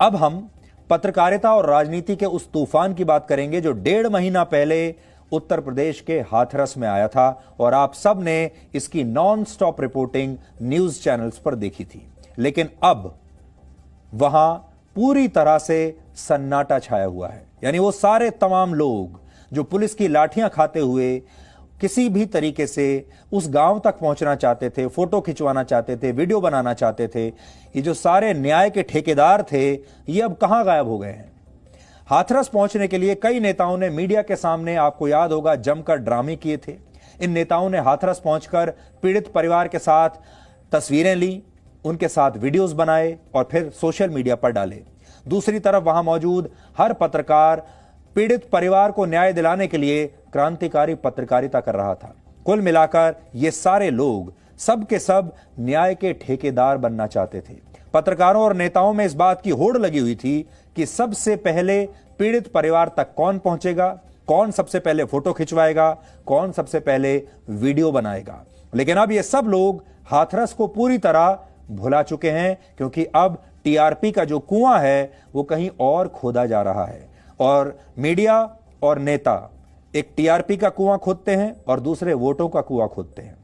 अब हम पत्रकारिता और राजनीति के उस तूफान की बात करेंगे जो 1.5 महीना पहले उत्तर प्रदेश के हाथरस में आया था और आप सब ने इसकी non stop reporting news channels पर देखी थी। लेकिन अब वहां पूरी तरह से सन्नाटा छाया हुआ है। यानी वो सारे तमाम लोग जो पुलिस की लाठियां खाते हुए किसी भी तरीके से उस गांव तक पहुंचना चाहते थे, फोटो खिंचवाना चाहते थे, वीडियो बनाना चाहते थे, ये जो सारे न्याय के ठेकेदार थे, ये अब कहां गायब हो गए हैं। हाथरस पहुंचने के लिए कई नेताओं ने मीडिया के सामने, आपको याद होगा, जमकर ड्रामे किए थे। इन नेताओं ने हाथरस पहुंचकर पीड़ित परिवार के साथ तस्वीरें ली, उनके साथ वीडियोस बनाए और फिर सोशल मीडिया पर डाले। दूसरी तरफ वहां मौजूद हर पत्रकार पीड़ित परिवार को न्याय दिलाने के लिए क्रांतिकारी पत्रकारिता कर रहा था। कुल मिलाकर ये सारे लोग सब के सब न्याय के ठेकेदार बनना चाहते थे। पत्रकारों और नेताओं में इस बात की होड़ लगी हुई थी कि सबसे पहले पीड़ित परिवार तक कौन पहुंचेगा, कौन सबसे पहले फोटो खिंचवाएगा, कौन सबसे पहले वीडियो बनाएगा। लेकिन अब ये सब लोग हाथरस को पूरी तरह भुला चुके हैं, क्योंकि अब टीआरपी का जो कुआं है वो कहीं और खोदा जा रहा है। और मीडिया और नेता एक टीआरपी का कुआं खोदते हैं और दूसरे वोटों का कुआं खोदते हैं।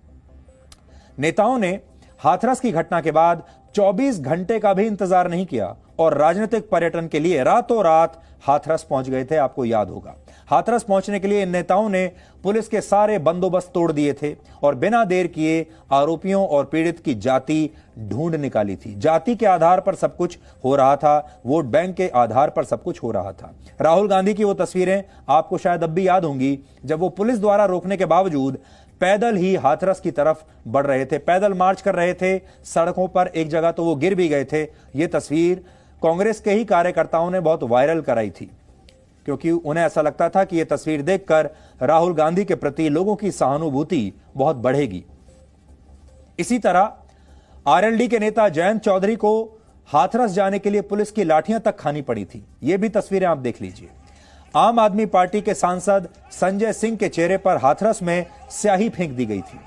नेताओं ने हाथरस की घटना के बाद 24 घंटे का भी इंतजार नहीं किया और राजनीतिक पर्यटन के लिए रातों रात हाथरस पहुंच गए थे। आपको याद होगा, हाथरस पहुंचने के लिए इन नेताओं ने पुलिस के सारे बंदोबस्त तोड़ दिए थे और बिना देर किए आरोपियों और पीड़ित की जाति ढूंढ निकाली थी। जाति के आधार पर सब कुछ हो रहा था, वोट बैंक के आधार पर सब कुछ हो रहा था। राहुल गांधी की वो तस्वीरें आपको शायद अब भी याद होंगी, जब वो पुलिस द्वारा रोकने के बावजूद पैदल ही हाथरस की तरफ बढ़ रहे थे, पैदल मार्च कर रहे थे सड़कों पर। एक जगह तो वो गिर भी गए थे। ये तस्वीर कांग्रेस के ही कार्यकर्ताओं ने बहुत वायरल कराई थी, क्योंकि उन्हें ऐसा लगता था कि यह तस्वीर देखकर राहुल गांधी के प्रति लोगों की सहानुभूति बहुत बढ़ेगी। इसी तरह आरएलडी के नेता जयंत चौधरी को हाथरस जाने के लिए पुलिस की लाठियां तक खानी पड़ी थी। यह भी तस्वीरें आप देख लीजिए। आम आदमी पार्टी के सांसद संजय सिंह के चेहरे पर हाथरस में स्याही फेंक दी गई थी।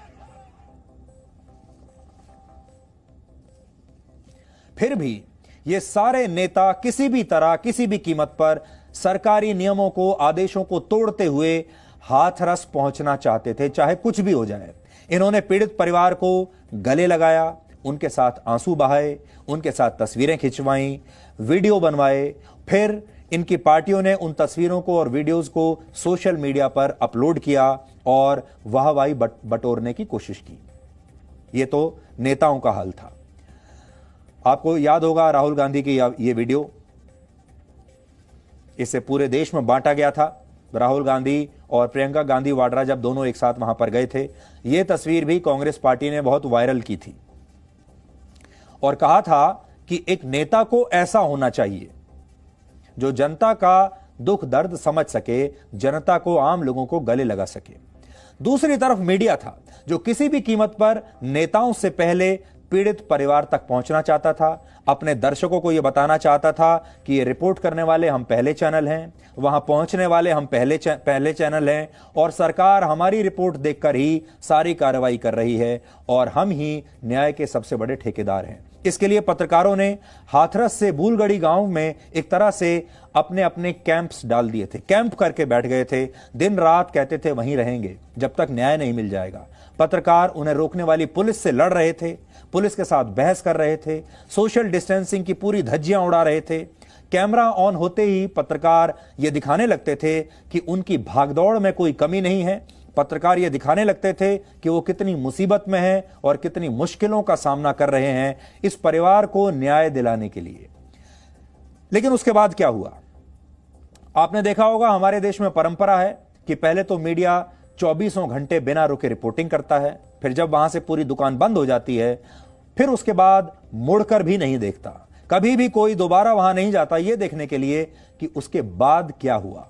फिर भी ये सारे नेता किसी भी तरह, किसी भी कीमत पर सरकारी नियमों को, आदेशों को तोड़ते हुए हाथरस पहुंचना चाहते थे, चाहे कुछ भी हो जाए। इन्होंने पीड़ित परिवार को गले लगाया, उनके साथ आंसू बहाए, उनके साथ तस्वीरें खिंचवाई, वीडियो बनवाए। फिर इनकी पार्टियों ने उन तस्वीरों को और वीडियोस को सोशल मीडिया पर अपलोड किया और वाहवाही बटोरने की कोशिश की। यह तो नेताओं का हाल था। आपको याद होगा राहुल गांधी की ये वीडियो, इसे पूरे देश में बांटा गया था। राहुल गांधी और प्रियंका गांधी वाड्रा जब दोनों एक साथ वहां पर गए थे, यह तस्वीर भी कांग्रेस पार्टी ने बहुत वायरल की थी और कहा था कि एक नेता को ऐसा होना चाहिए जो जनता का दुख दर्द समझ सके, जनता को, आम लोगों को गले लगा सके। दूसरी तरफ मीडिया था जो किसी भी कीमत पर नेताओं से पहले पीड़ित परिवार तक पहुंचना चाहता था, अपने दर्शकों को यह बताना चाहता था कि ये रिपोर्ट करने वाले हम पहले चैनल हैं, वहां पहुंचने वाले हम पहले चैनल हैं और सरकार हमारी रिपोर्ट देखकर ही सारी कार्रवाई कर रही है और हम ही न्याय के सबसे बड़े ठेकेदार हैं। इसके लिए पत्रकारों ने हाथरस से बूलगढ़ी गांव में एक तरह से अपने अपने कैंप्स डाल दिए थे, कैंप करके बैठ गए थे। दिन रात कहते थे वहीं रहेंगे जब तक न्याय नहीं मिल जाएगा। पत्रकार उन्हें रोकने वाली पुलिस से लड़ रहे थे, पुलिस के साथ बहस कर रहे थे, सोशल डिस्टेंसिंग की पूरी धज्जियां उड़ा रहे थे। कैमरा ऑन होते ही पत्रकार ये दिखाने लगते थे कि उनकी भागदौड़ में कोई कमी नहीं है। पत्रकार ये दिखाने लगते थे कि वो कितनी मुसीबत में हैं और कितनी मुश्किलों का सामना कर रहे हैं इस परिवार को न्याय दिलाने के लिए। लेकिन उसके बाद क्या हुआ? आपने देखा होगा, हमारे देश में परंपरा है कि पहले तो मीडिया 24 घंटे बिना रुके रिपोर्टिंग करता है, फिर जब वहां से पूरी दुकान बंद हो जाती है, फिर उसके बाद मुड़कर भी नहीं देखता। कभी भी कोई दोबारा वहां नहीं जाता ये देखने के लिए कि उसके बाद क्या हुआ।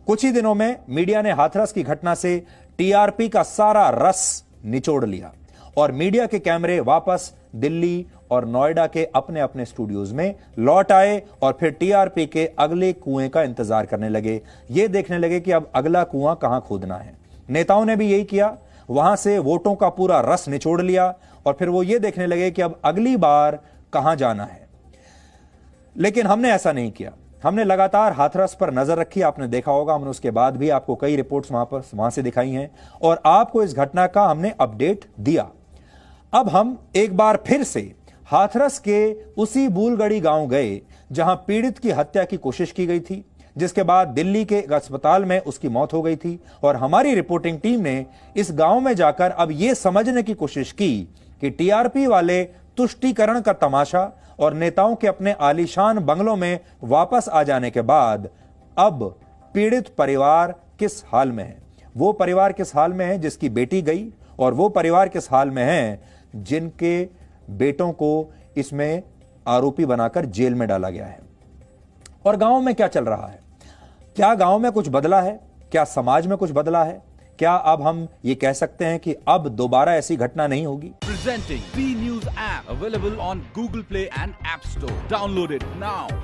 कुछ ही दिनों में मीडिया ने हाथरस की घटना से टीआरपी का सारा रस निचोड़ लिया और मीडिया के कैमरे वापस दिल्ली और नोएडा के अपने अपने स्टूडियोज में लौट आए और फिर टीआरपी के अगले कुएं का इंतजार करने लगे। ये देखने लगे कि अब अगला कुआं कहां खोदना है। नेताओं ने भी यही किया, वहां से वोटों का पूरा रस निचोड़ लिया और फिर वो ये देखने लगे कि अब अगली बार कहां जाना है। लेकिन हमने ऐसा नहीं किया। हमने लगातार हाथरस पर नजर रखी। आपने देखा होगा, हमने उसके बाद भी आपको कई रिपोर्ट्स वहां से दिखाई हैं और आपको इस घटना का हमने अपडेट दिया। अब हम एक बार फिर से हाथरस के उसी बूलगढ़ी गांव गए जहां पीड़ित की हत्या की कोशिश की गई थी, जिसके बाद दिल्ली के एक अस्पताल में उसकी मौत हो गई थी। और हमारी रिपोर्टिंग टीम ने इस गांव में जाकर अब यह समझने की कोशिश की कि टीआरपी वाले तुष्टीकरण का तमाशा और नेताओं के अपने आलीशान बंगलों में वापस आ जाने के बाद अब पीड़ित परिवार किस हाल में है। वो परिवार किस हाल में है जिसकी बेटी गई, और वो परिवार किस हाल में है जिनके बेटों को इसमें आरोपी बनाकर जेल में डाला गया है। और गांव में क्या चल रहा है? क्या गांव में कुछ बदला है? क्या समाज में कुछ बदला है? क्या अब हम ये कह सकते हैं कि अब दोबारा ऐसी घटना नहीं होगी? Presenting B News app available on Google Play and App Store. Download it now.